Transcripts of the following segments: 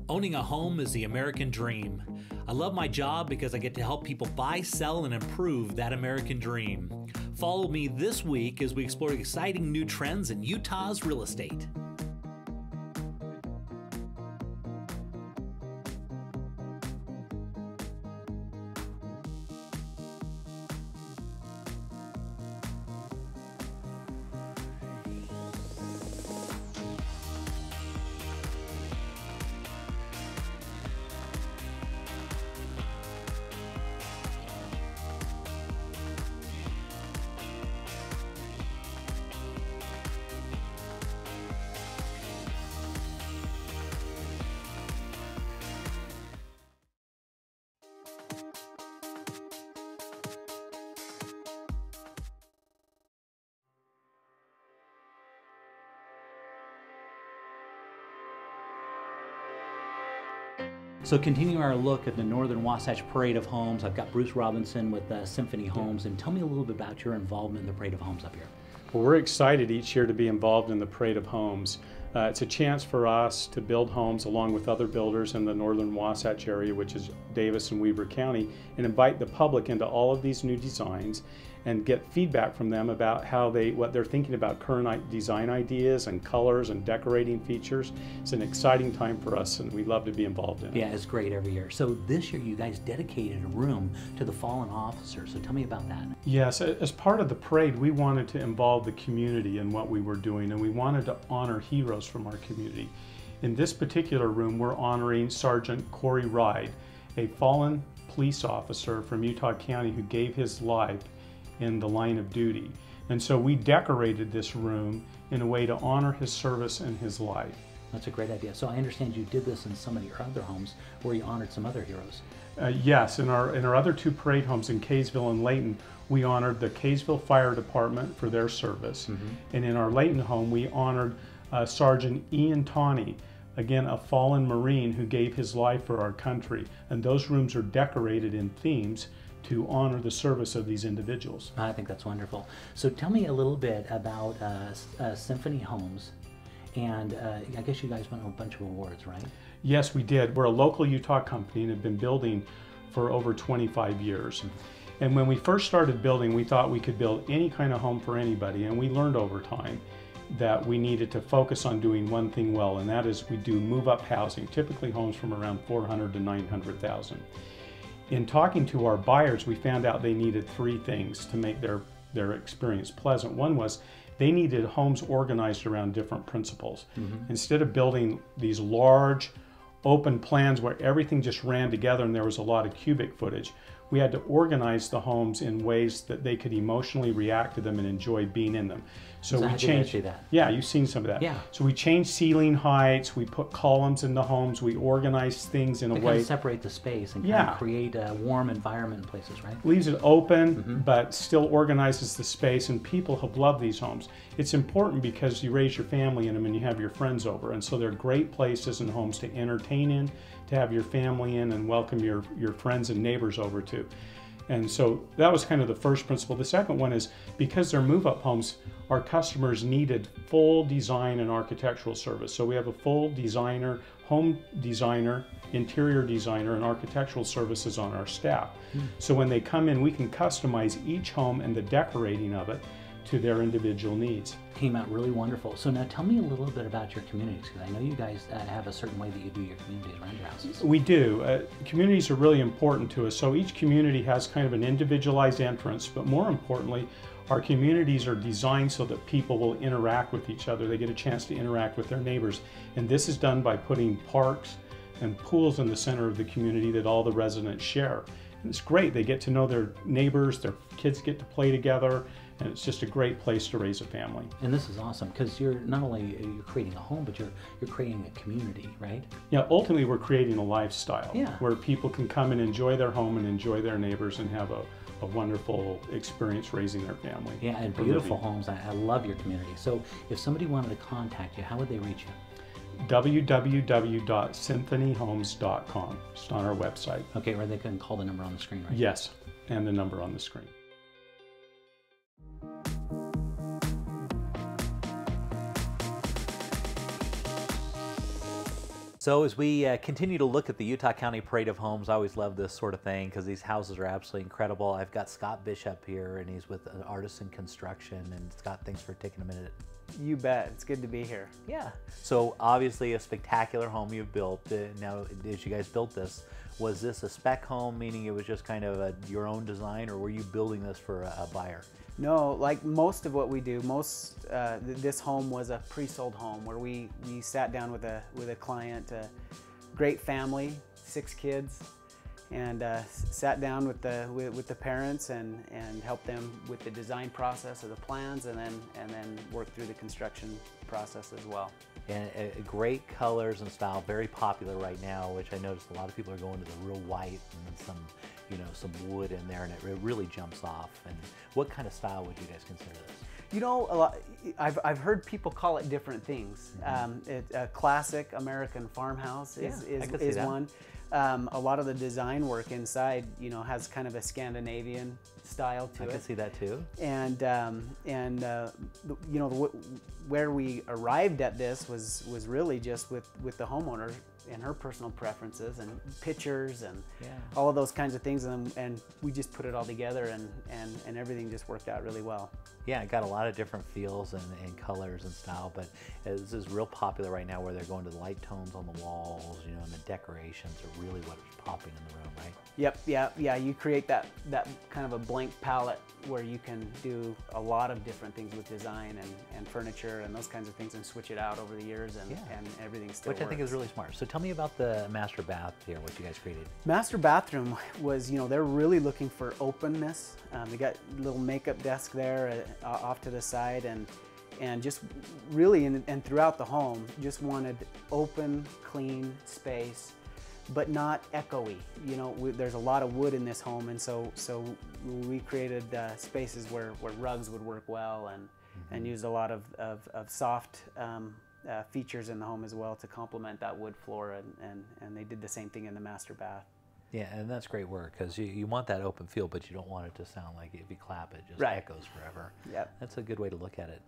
Owning a home is the American dream. I love my job because I get to help people buy, sell, and improve that American dream. Follow me this week as we explore exciting new trends in Utah's real estate. So continue our look at the Northern Wasatch Parade of Homes. I've got Bruce Robinson with Symphony Homes, and tell me a little bit about your involvement in the Parade of Homes up here. Well, we're excited each year to be involved in the Parade of Homes. It's a chance for us to build homes along with other builders in the Northern Wasatch area, which is Davis and Weber County, and invite the public into all of these new designs and get feedback from them about what they're thinking about current design ideas and colors and decorating features. It's an exciting time for us, and we love to be involved in it. Yeah, it's great every year. So this year you guys dedicated a room to the fallen officers. So tell me about that. Yes, as part of the parade, we wanted to involve the community in what we were doing, and we wanted to honor heroes from our community. In this particular room, we're honoring Sergeant Corey Ride, a fallen police officer from Utah County who gave his life in the line of duty. And so we decorated this room in a way to honor his service and his life. That's a great idea. So I understand you did this in some of your other homes where you honored some other heroes. Yes, in our other two parade homes in Kaysville and Layton, we honored the Kaysville Fire Department for their service. And in our Layton home, we honored Sergeant Ian Tawney, again a fallen Marine who gave his life for our country. And those rooms are decorated in themes to honor the service of these individuals. I think that's wonderful. So tell me a little bit about Symphony Homes, and I guess you guys won a bunch of awards, right? Yes, we did. We're a local Utah company and have been building for over 25 years. And when we first started building, we thought we could build any kind of home for anybody, and we learned over time that we needed to focus on doing one thing well, and that is we do move-up housing, typically homes from around 400 to 900,000. In talking to our buyers, we found out they needed three things to make their experience pleasant. One was they needed homes organized around different principles. Instead of building these large open plans where everything just ran together and there was a lot of cubic footage, we had to organize the homes in ways that they could emotionally react to them and enjoy being in them. So we changed that. Yeah, you've seen some of that. Yeah. So we changed ceiling heights, we put columns in the homes, we organized things in a way. Kind of separate the space and kind of create a warm environment in places, right? Leaves it open, but still organizes the space, and people have loved these homes. It's important because you raise your family in them and you have your friends over, and so they're great places and homes to entertain in, to have your family in and welcome your friends and neighbors over to. And so that was kind of the first principle. The second one is because they're move-up homes, our customers needed full design and architectural service. So we have a full designer, home designer, interior designer, and architectural services on our staff. So when they come in, we can customize each home and the decorating of it to their individual needs. Came out really wonderful. So now tell me a little bit about your communities, because I know you guys have a certain way that you do your communities around your houses. We do. Communities are really important to us. So each community has kind of an individualized entrance, but more importantly, our communities are designed so that people will interact with each other. They get a chance to interact with their neighbors. And this is done by putting parks and pools in the center of the community that all the residents share. And it's great. They get to know their neighbors, their kids get to play together, and it's just a great place to raise a family. And this is awesome because you're not only you're creating a home, but you're creating a community, right? Yeah, ultimately we're creating a lifestyle where people can come and enjoy their home and enjoy their neighbors and have a wonderful experience raising their family. Yeah, and beautiful homes. I love your community. So if somebody wanted to contact you, how would they reach you? www.symphonyhomes.com. It's on our website. Okay, or they can call the number on the screen, right? Yes, and the number on the screen. So as we continue to look at the Utah County Parade of Homes, I always love this sort of thing because these houses are absolutely incredible. I've got Scott Bishop here, and he's with Artisan Construction. And Scott, thanks for taking a minute. You bet. It's good to be here. Yeah. So obviously a spectacular home you've built. Now, as you guys built this, was this a spec home, meaning it was just kind of your own design, or were you building this for a buyer? No, like most of what we do, this home was a pre-sold home where we sat down with a client, a great family, 6 kids, and sat down with the parents and helped them with the design process of the plans, and then worked through the construction process as well. And great colors and style, very popular right now, which I noticed a lot of people are going to the real white and some wood in there, and it really jumps off. And what kind of style would you guys consider this? You know, I've heard people call it different things. A classic American farmhouse is one. A lot of the design work inside, you know, has kind of a Scandinavian style to it. I can see that too. And you know, where we arrived at this was really just with the homeowner and her personal preferences and pictures and all of those kinds of things, and we just put it all together, and everything just worked out really well. Yeah, it got a lot of different feels and colors and style, but this is real popular right now where they're going to the light tones on the walls, you know, and the decorations are really what's popping in the room, right? Yep, yeah. You create that kind of a blank palette where you can do a lot of different things with design and furniture and those kinds of things, and switch it out over the years, and everything still works. Which I think is really smart. So tell me about the master bath here, what you guys created. Master bathroom was, you know, they're really looking for openness. They got a little makeup desk there off to the side, and just really, and throughout the home, just wanted open, clean space, but not echoey. You know, there's a lot of wood in this home, and so we created spaces where rugs would work well, and used a lot of soft features in the home as well to complement that wood floor, and they did the same thing in the master bath. Yeah, and that's great work, because you want that open feel, but you don't want it to sound like if you clap it just echoes forever. Yep. That's a good way to look at it.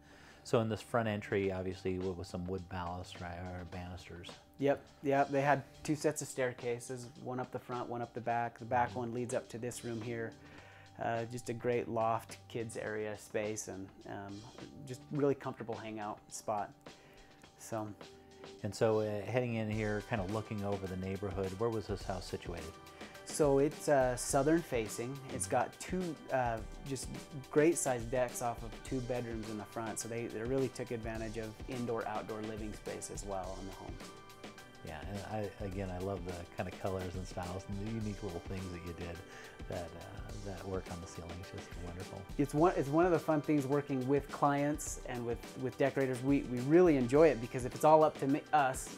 So in this front entry, obviously, with some wood ballast, right, or banisters. Yep. They had 2 sets of staircases, one up the front, one up the back. The back one leads up to this room here. Just a great loft, kids area space, and just really comfortable hangout spot. So. And so heading in here, kind of looking over the neighborhood, where was this house situated? So it's southern facing. It's got 2 just great sized decks off of 2 bedrooms in the front. So they really took advantage of indoor-outdoor living space as well in the home. Yeah, and I love the kind of colors and styles and the unique little things that you did that work on the ceiling. It's just wonderful. It's one of the fun things working with clients and with decorators. We really enjoy it, because if it's all up to us,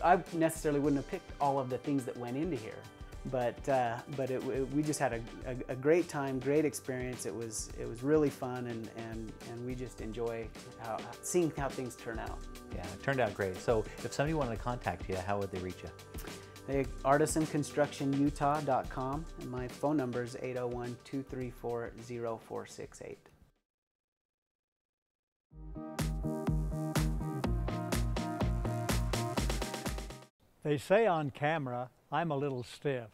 I necessarily wouldn't have picked all of the things that went into here, but we just had a great time, great experience. It was really fun, and we just enjoy seeing how things turn out. Yeah, it turned out great. So if somebody wanted to contact you, how would they reach you? ArtisanConstructionUtah.com, and my phone number is 801-234-0468. They say on camera I'm a little stiff,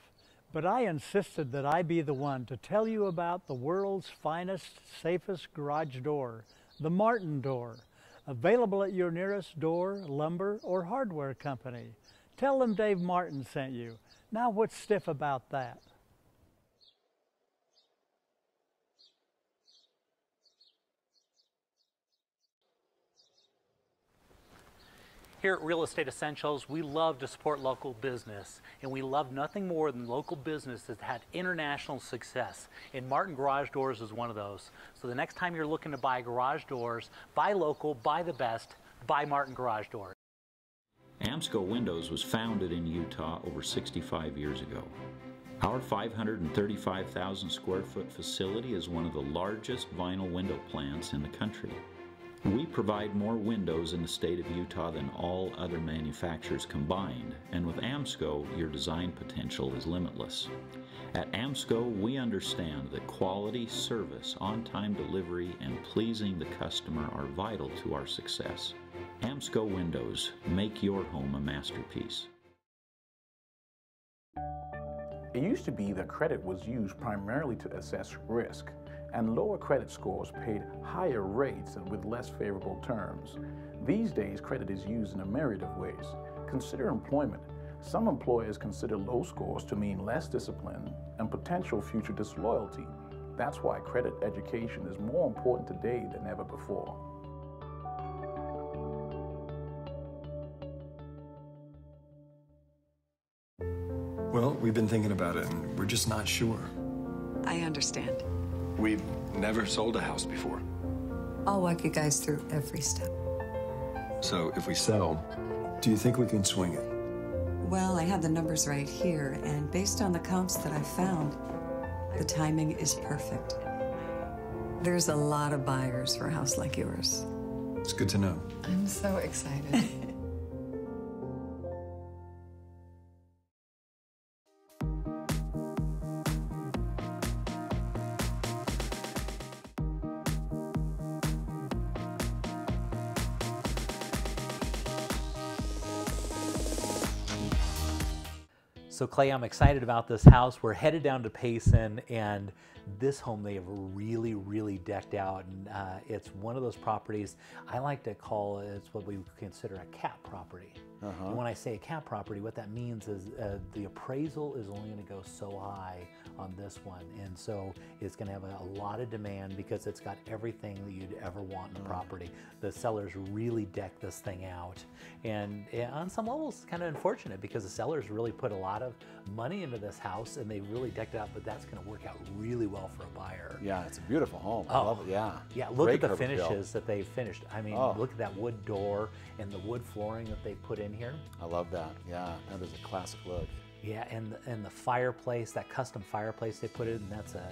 but I insisted that I be the one to tell you about the world's finest, safest garage door, the Martin Door, available at your nearest door, lumber, or hardware company. Tell them Dave Martin sent you. Now what's stiff about that? Here at Real Estate Essentials, we love to support local business, and we love nothing more than local business that's had international success. And Martin Garage Doors is one of those. So the next time you're looking to buy garage doors, buy local, buy the best, buy Martin Garage Doors. Amsco Windows was founded in Utah over 65 years ago. Our 535,000 square foot facility is one of the largest vinyl window plants in the country. We provide more windows in the state of Utah than all other manufacturers combined, and with Amsco, your design potential is limitless. At Amsco, we understand that quality, service, on-time delivery, and pleasing the customer are vital to our success. Amsco Windows. Make your home a masterpiece. It used to be that credit was used primarily to assess risk, and lower credit scores paid higher rates and with less favorable terms. These days, credit is used in a myriad of ways. Consider employment. Some employers consider low scores to mean less discipline and potential future disloyalty. That's why credit education is more important today than ever before. Well, we've been thinking about it, and we're just not sure. I understand. We've never sold a house before. I'll walk you guys through every step. So if we sell, do you think we can swing it? Well, I have the numbers right here, and based on the comps that I found, the timing is perfect. There's a lot of buyers for a house like yours. It's good to know. I'm so excited. So Clay, I'm excited about this house. We're headed down to Payson, and this home they have really, really decked out. And it's one of those properties I like to call it's what we consider a cap property. And when I say a cap property, what that means is the appraisal is only going to go so high on this one, and so it's going to have a lot of demand because it's got everything that you'd ever want in a property. The sellers really decked this thing out, and on some levels, it's kind of unfortunate because the sellers really put a lot of money into this house and they really decked it out. But that's going to work out really well for a buyer. Yeah, it's a beautiful home. I love it. Yeah. Yeah, look Great at the curb appeal. finishes that they finished. I mean, look at that wood door and the wood flooring that they put in here. I love that. Yeah, that is a classic look. Yeah, and the fireplace, that custom fireplace they put in, that's a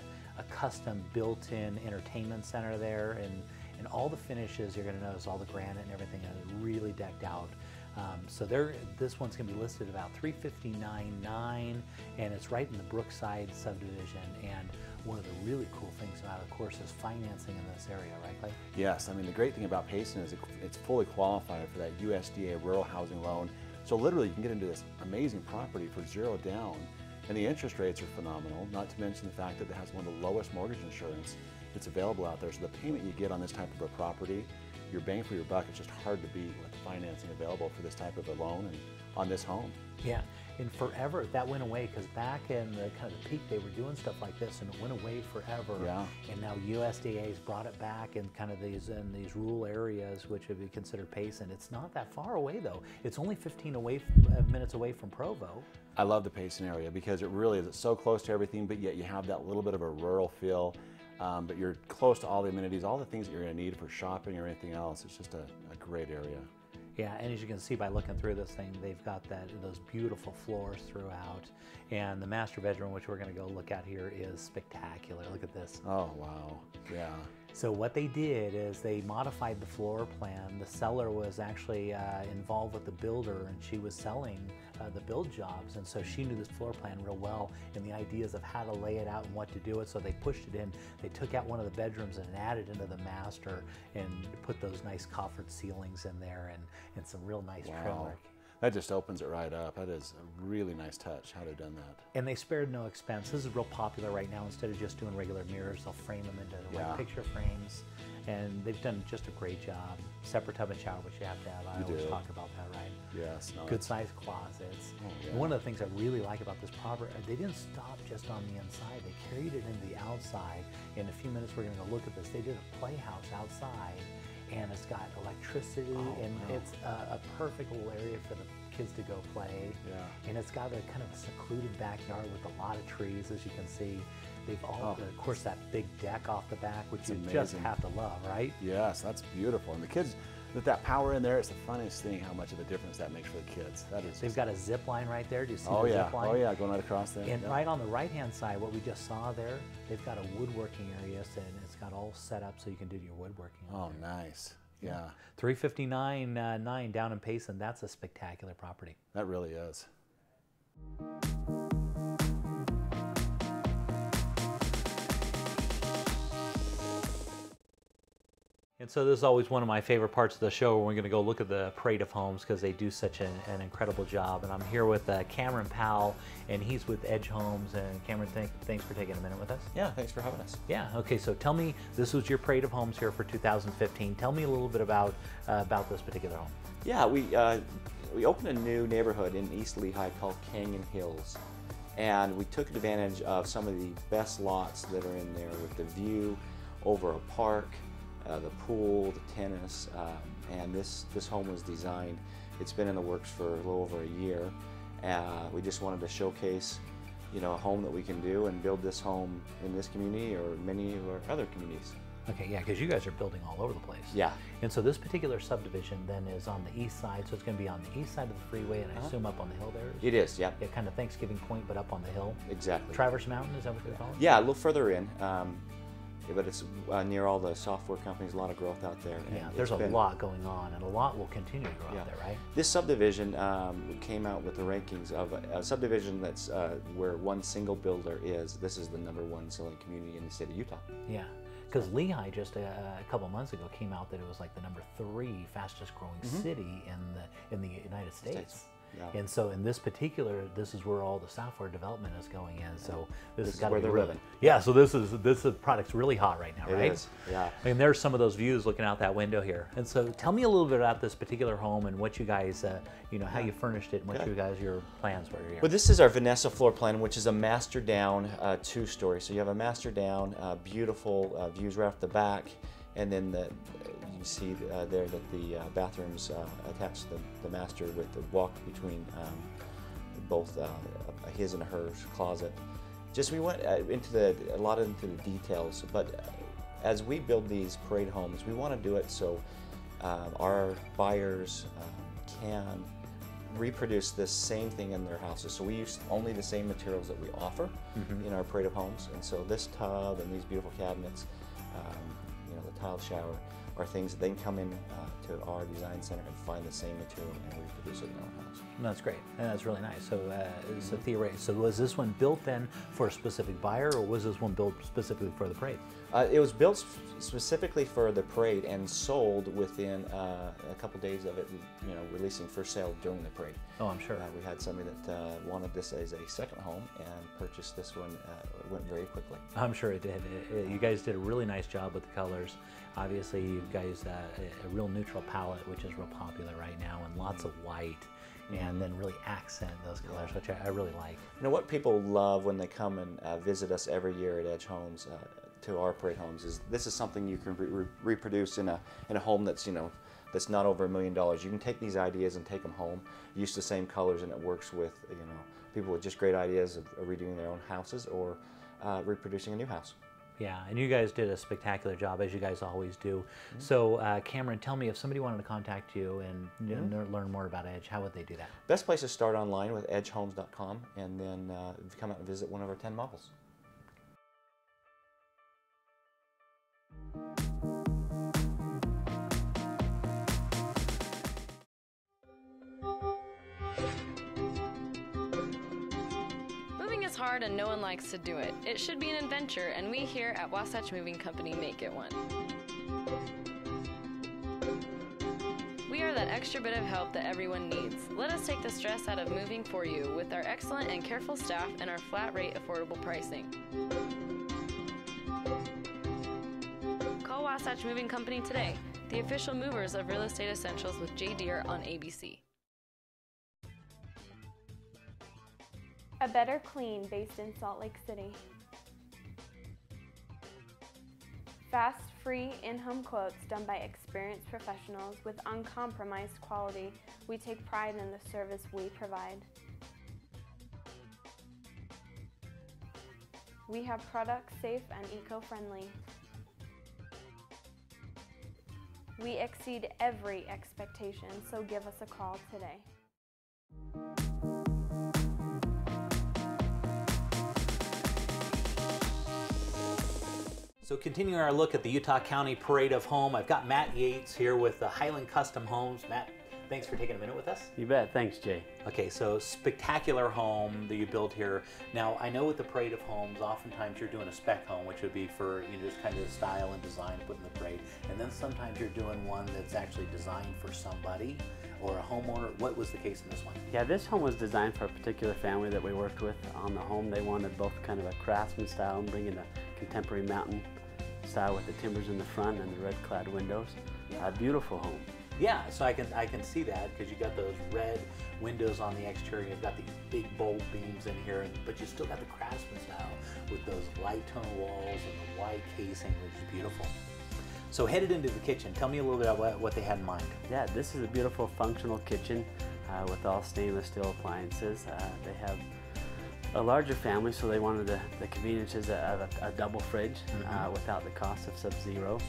custom built-in entertainment center there, and all the finishes, you're going to notice all the granite and everything is really decked out. So this one's going to be listed about $359,900, and it's right in the Brookside subdivision. And one of the really cool things about it, of course, is financing in this area, right, Clay? Yes, I mean the great thing about Payson is it's fully qualified for that USDA rural housing loan. So literally you can get into this amazing property for zero down, and the interest rates are phenomenal, not to mention the fact that it has one of the lowest mortgage insurance that's available out there. So the payment you get on this type of a property, your bang for your buck, it's just hard to beat with the financing available for this type of a loan and on this home. Yeah, and forever that went away because back in the kind of the peak they were doing stuff like this, and it went away forever. Yeah. And now USDA's brought it back in kind of these rural areas, which would be considered Payson. It's not that far away though. It's only 15 minutes away from Provo. I love the Payson area because it really is. It's so close to everything, but yet you have that little bit of a rural feel. But you're close to all the amenities, all the things that you're going to need for shopping or anything else. It's just a great area. Yeah, and as you can see by looking through this thing, they've got those beautiful floors throughout. And the master bedroom, which we're going to go look at here, is spectacular. Look at this. Oh, wow. Yeah. So what they did is they modified the floor plan. The seller was actually involved with the builder, and she was selling the build jobs, and so she knew this floor plan real well and the ideas of how to lay it out and what to do it. So they pushed it in. They took out one of the bedrooms and added into the master and put those nice coffered ceilings in there and some real nice trim work. That just opens it right up. That is a really nice touch, how they've done that. And they spared no expense. This is real popular right now. Instead of just doing regular mirrors, they'll frame them into white picture frames. And they've done just a great job. Separate tub and shower, which you have to have. I always talk about that, right? Yes. No, good sized clousets. Oh, yeah. And one of the things I really like about this property, they didn't stop just on the inside. They carried it into the outside. In a few minutes, we're going to go look at this. They did a playhouse outside, and it's got electricity, it's a perfect little area for the kids to go play. Yeah. And it's got a kind of a secluded backyard with a lot of trees, as you can see. They've all, of course, that big deck off the back, which you just have to love, right? Yes, that's beautiful. And the kids, with that power in there, it's the funniest thing how much of a difference that makes for the kids. That is. They've got a zip line right there. Do you see the zip line? Oh yeah, going right across there. And right on the right-hand side, what we just saw there, they've got a woodworking area, and it's got all set up so you can do your woodworking. Oh, nice. Yeah. $359,900 down in Payson. That's a spectacular property. That really is. And so this is always one of my favorite parts of the show, where we're going to go look at the parade of homes because they do such an incredible job. And I'm here with Cameron Powell, and he's with Edge Homes. And Cameron, thanks for taking a minute with us. Yeah, thanks for having us. Yeah, okay, so tell me, this was your parade of homes here for 2015. Tell me a little bit about this particular home. Yeah, we opened a new neighborhood in East Lehigh called Canyon Hills. And we took advantage of some of the best lots that are in there with the view over a park, the pool, the tennis, and this home was designed. It's been in the works for a little over a year. We just wanted to showcase, a home that we can do and build this home in this community or many of our other communities. Okay, yeah, because you guys are building all over the place. Yeah. And so this particular subdivision then is on the east side, so it's going to be on the east side of the freeway, and I assume up on the hill there? It is, yeah. Yeah, kind of Thanksgiving Point, but up on the hill. Exactly. Traverse Mountain, is that what they're calling it? Yeah, a little further in. But it's near all the software companies, a lot of growth out there. Yeah, there's a lot going on, and a lot will continue to grow out there, right? This subdivision came out with the rankings of a subdivision that's where one single builder is. This is the #1 selling community in the state of Utah. Yeah, because Lehigh just a couple months ago came out that it was like the #3 fastest growing city in the United States. Yeah. And so in this particular, this is where all the software development is going in. So this has got to be really, yeah. So this product's really hot right now, right? It is. Yeah. And there's some of those views looking out that window here. And so tell me a little bit about this particular home and what you guys, how you furnished it and what your plans were here. Well, this is our Vanessa floor plan, which is a master down 2-story. So you have a master down, beautiful views right off the back, and then you see there that the bathrooms attach the master with the walk between both his and hers closet. Just we went into a lot into the details, but as we build these parade homes, we want to do it so our buyers can reproduce this same thing in their houses. So we use only the same materials that we offer in our parade of homes, and so this tub and these beautiful cabinets, the tile shower, are things that they can come in to our design center and find the same material and reproduce it in their own house. That's great, and that's really nice. So, so was this one built then for a specific buyer, or was this one built specifically for the parade? It was built specifically for the parade and sold within a couple days of it, releasing for sale during the parade. Oh, I'm sure. We had somebody that wanted this as a second home and purchased this one. Went very quickly. I'm sure it did. You guys did a really nice job with the colors. Obviously, you guys a real neutral palette, which is real popular right now, and lots of white. And then really accent those colors, which I really like. What people love when they come and visit us every year at Edge Homes, to our parade homes, is this is something you can reproduce in a home that's that's not over $1 million. You can take these ideas and take them home, use the same colors, and it works with people with just great ideas of redoing their own houses or reproducing a new house. Yeah, and you guys did a spectacular job, as you guys always do. So, Cameron, tell me, if somebody wanted to contact you and learn more about Edge, how would they do that? Best place to start online with edgehomes.com, and then come out and visit one of our 10 models. Hard and no one likes to do it. It should be an adventure, and we here at Wasatch Moving Company make it one. We are that extra bit of help that everyone needs. Let us take the stress out of moving for you with our excellent and careful staff and our flat rate affordable pricing. Call Wasatch Moving Company today, the official movers of Real Estate Essentials with Jay Deere on ABC. A Better Clean, based in Salt Lake City. Fast, free, in-home quotes done by experienced professionals with uncompromised quality. We take pride in the service we provide. We have products safe and eco-friendly. We exceed every expectation, so give us a call today. So continuing our look at the Utah County Parade of Home, I've got Matt Yates here with the Highland Custom Homes. Matt, Thanks for taking a minute with us. You bet. Thanks, Jay. Okay, so spectacular home that you built here. Now, I know with the Parade of Homes, oftentimes you're doing a spec home, which would be for, you know, just kind of the style and design put in the parade. And then sometimes you're doing one that's actually designed for somebody or a homeowner. What was the case in this one? Yeah, this home was designed for a particular family that we worked with on the home. They wanted both kind of a craftsman style and bringing a contemporary mountain style with the timbers in the front and the red clad windows. A beautiful home. Yeah, so I can see that because you got those red windows on the exterior. You've got these big bold beams in here, but you still got the craftsman style with those light tone walls and the white casing, which is beautiful. So headed into the kitchen, tell me a little bit about what they had in mind. Yeah, this is a beautiful functional kitchen with all stainless steel appliances. They have a larger family, so they wanted the conveniences of a double fridge without the cost of Sub-Zero.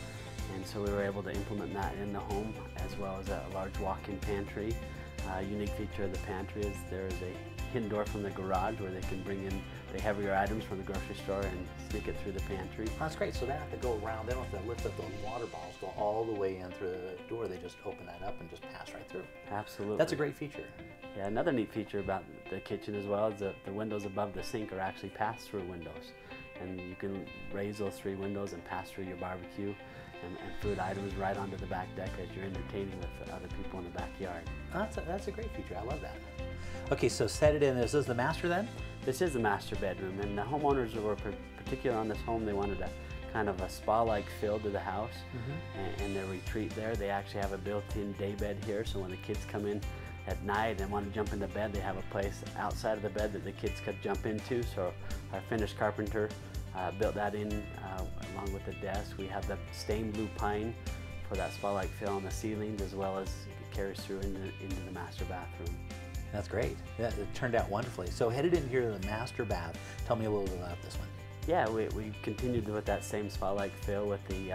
And so we were able to implement that in the home, as well as a large walk-in pantry. Unique feature of the pantry is there is a hidden door from the garage where they can bring in the heavier items from the grocery store and sneak it through the pantry. Oh, that's great. So they don't have to go around. They don't have to lift up those water bottles, go all the way in through the door. They just open that up and just pass right through. Absolutely. That's a great feature. Yeah, another neat feature about the kitchen as well is that the windows above the sink are actually pass-through windows. And you can raise those 3 windows and pass through your barbecue and food items right onto the back deck as you're entertaining with other people in the backyard. That's a great feature. I love that. Okay, so set it in. This is the master then? This is the master bedroom, and the homeowners were particular on this home. They wanted a kind of a spa-like feel to the house and their retreat there. They actually have a built-in day bed here, so when the kids come in at night and want to jump into bed, they have a place outside of the bed that the kids could jump into. So our finished carpenter built that in along with the desk. We have the stained blue pine for that spa-like feel on the ceilings, as well as it carries through into the master bathroom. That's great. Yeah, it turned out wonderfully. So headed in here to the master bath. Tell me a little bit about this one. Yeah, we continued with that same spa-like feel with the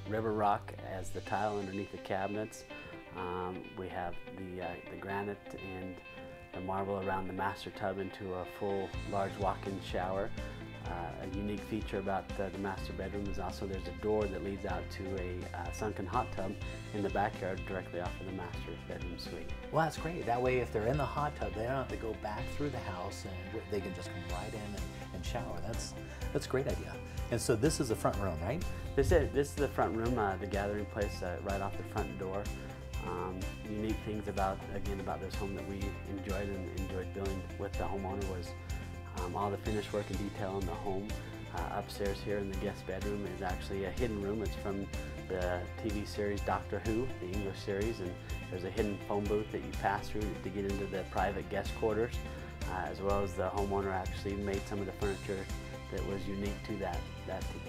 river rock as the tile underneath the cabinets. We have the granite and the marble around the master tub into a full large walk-in shower. A unique feature about the master bedroom is also there's a door that leads out to a sunken hot tub in the backyard directly off of the master bedroom suite. Well, that's great. That way, if they're in the hot tub, they don't have to go back through the house, and they can just come right in and shower. That's a great idea. And so this is the front room, right? This is the front room, the gathering place right off the front door. Unique things about this home that we enjoyed building with the homeowner was all the finish work and detail in the home. Upstairs here in the guest bedroom is actually a hidden room. It's from the TV series Doctor Who, the English series, and there's a hidden phone booth that you pass through to get into the private guest quarters, as well as the homeowner actually made some of the furniture that was unique to that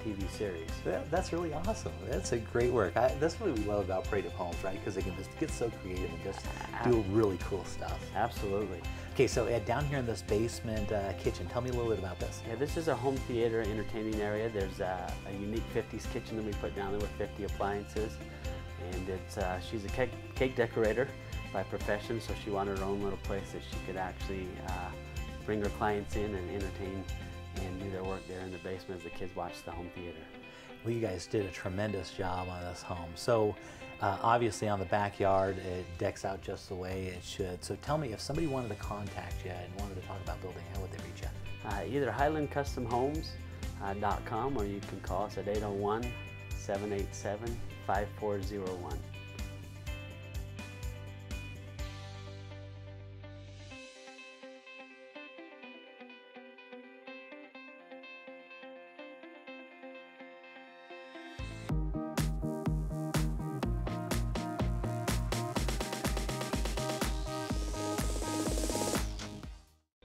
TV series. That's really awesome. That's a great work. That's what we love about Parade of Homes, right? Because they can just get so creative and just do really cool stuff. Absolutely. Okay, so down here in this basement kitchen, tell me a little bit about this. Yeah, this is a home theater entertaining area. There's a unique 50s kitchen that we put down there with 50 appliances. And she's a cake decorator by profession, so she wanted her own little place that she could actually bring her clients in and entertain and do their work there in the basement as the kids watch the home theater. Well, you guys did a tremendous job on this home. So obviously on the backyard, it decks out just the way it should. So tell me, if somebody wanted to contact you and wanted to talk about building, how would they reach you? Either HighlandCustomHomes.com or you can call us at 801-787-5401.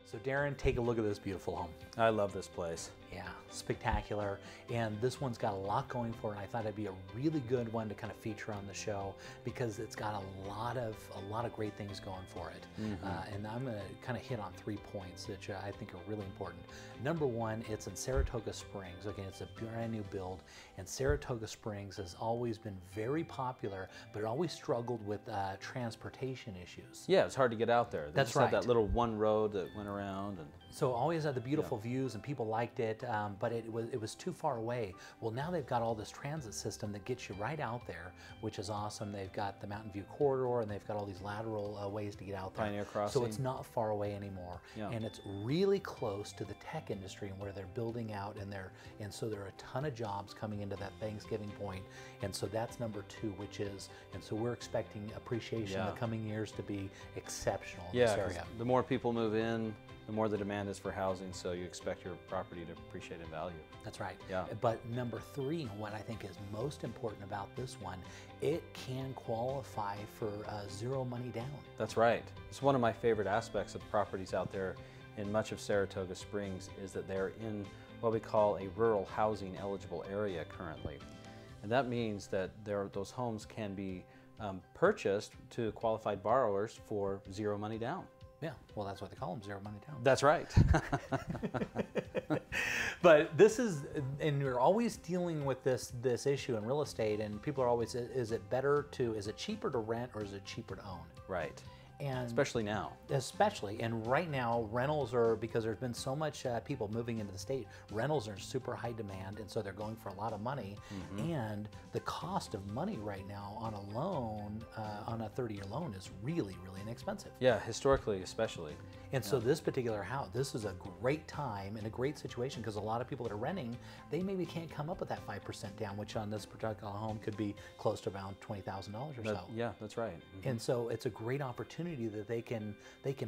So Darren, take a look at this beautiful home. I love this place. Yeah, spectacular. And this one's got a lot going for it. I thought it'd be a really good one to kind of feature on the show because it's got a lot of great things going for it. And I'm going to kind of hit on 3 points that I think are really important. Number one, it's in Saratoga Springs. Okay, it's a brand new build, and Saratoga Springs has always been very popular, but it always struggled with transportation issues. Yeah, it's hard to get out there. They That's just right. had that little one road that went around, and so always had the beautiful views, and people liked it. but it was too far away. Well, now they've got all this transit system that gets you right out there, which is awesome. They've got the Mountain View Corridor, and they've got all these lateral ways to get out there. Pioneer Crossing. So it's not far away anymore, and it's really close to the tech industry and where they're building out, and so there are a ton of jobs coming into that Thanksgiving point, and so that's number 2, and so we're expecting appreciation in the coming years to be exceptional in this area. The more people move in, the more the demand is for housing, so you expect your property to appreciate in value. That's right. Yeah. But number 3, what I think is most important about this one, it can qualify for zero money down. That's right. It's one of my favorite aspects of properties out there in much of Saratoga Springs is that they're in what we call a rural housing eligible area currently. And that means that those homes can be purchased to qualified borrowers for zero money down. Yeah, well, that's what they call them, zero money down. That's right. But this is, and you're always dealing with this issue in real estate, and people are always, is it cheaper to rent or is it cheaper to own? Right. And especially now. Especially, and right now rentals are, because there's been so much people moving into the state, rentals are in super high demand, and so they're going for a lot of money, and the cost of money right now on a loan, on a 30-year loan is really, really inexpensive. Yeah, historically especially. And so this particular house, this is a great time and a great situation because a lot of people that are renting, they maybe can't come up with that 5% down, which on this particular home could be close to around $20,000 or so. Yeah, that's right. And so it's a great opportunity that they can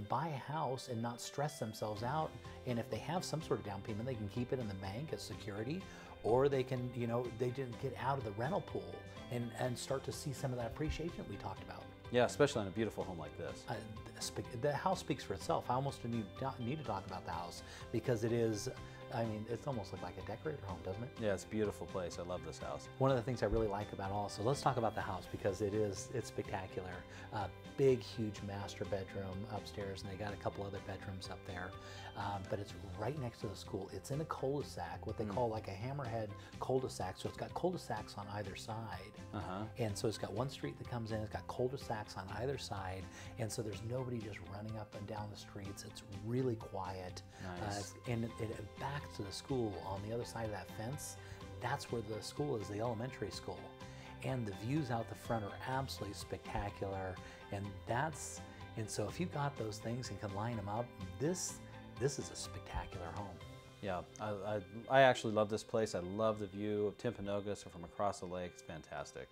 buy a house and not stress themselves out. And if they have some sort of down payment, they can keep it in the bank as security, or they can, they didn't get out of the rental pool and start to see some of that appreciation that we talked about. Yeah, especially on a beautiful home like this. The house speaks for itself. I almost need to talk about the house because it is, it's almost like a decorator home, doesn't it? Yeah, it's a beautiful place. I love this house. One of the things I really like about also, let's talk about the house because it's spectacular. Big, huge master bedroom upstairs, and they got a couple other bedrooms up there. But it's right next to the school. It's in a cul-de-sac, what they call like a hammerhead cul-de-sac. So it's got cul-de-sacs on either side. And so it's got one street that comes in, it's got cul-de-sacs on either side. And so there's nobody just running up and down the streets. It's really quiet. Nice. And it backs to the school on the other side of that fence. That's where the school is, the elementary school. And the views out the front are absolutely spectacular. And so if you've got those things and can line them up, this is a spectacular home. Yeah, I actually love this place. I love the view of Timpanogos or from across the lake. It's fantastic.